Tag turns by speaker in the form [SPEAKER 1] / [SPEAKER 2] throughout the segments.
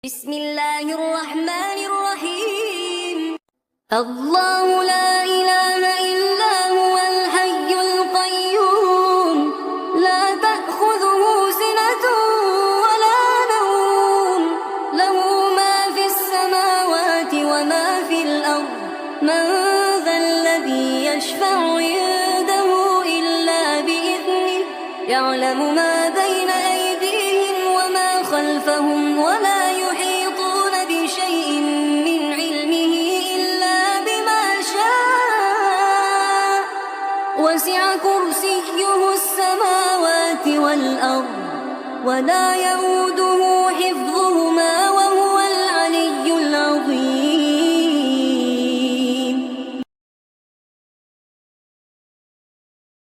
[SPEAKER 1] بسم الله الرحمن الرحيم. الله لا إله إلا هو الحي القيوم، لا تأخذه سنة ولا نوم، له ما في السماوات وما في الأرض. من ذا الذي يشفع عنده إلا بإذنه، يعلم ما بين أيديهم وما خلفهم، ولا يحيطون بشيء من علمه إلا بما شاء. وسع كرسيه السماوات والأرض، ولا يئوده حفظهما، وهو العلي العظيم.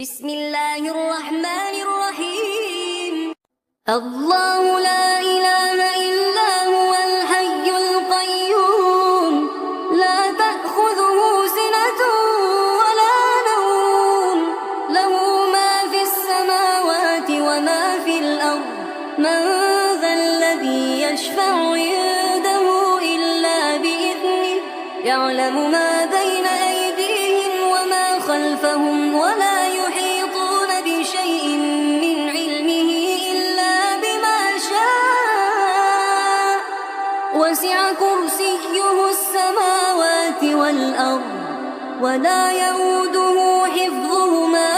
[SPEAKER 1] بسم الله الرحمن الرحيم. الله لا إله إلا هو الحي القيوم، لا تأخذه سنة ولا نوم، له ما في السماوات وما في الأرض. من ذا الذي يشفع عنده إلا بإذنه، يعلم ما بين أيديهم وما خلفهم، ولا يحيطون بشيء من علمه إلا بما شاء. وسع كرسيه السماوات والأرض، ولا يئوده حفظهما،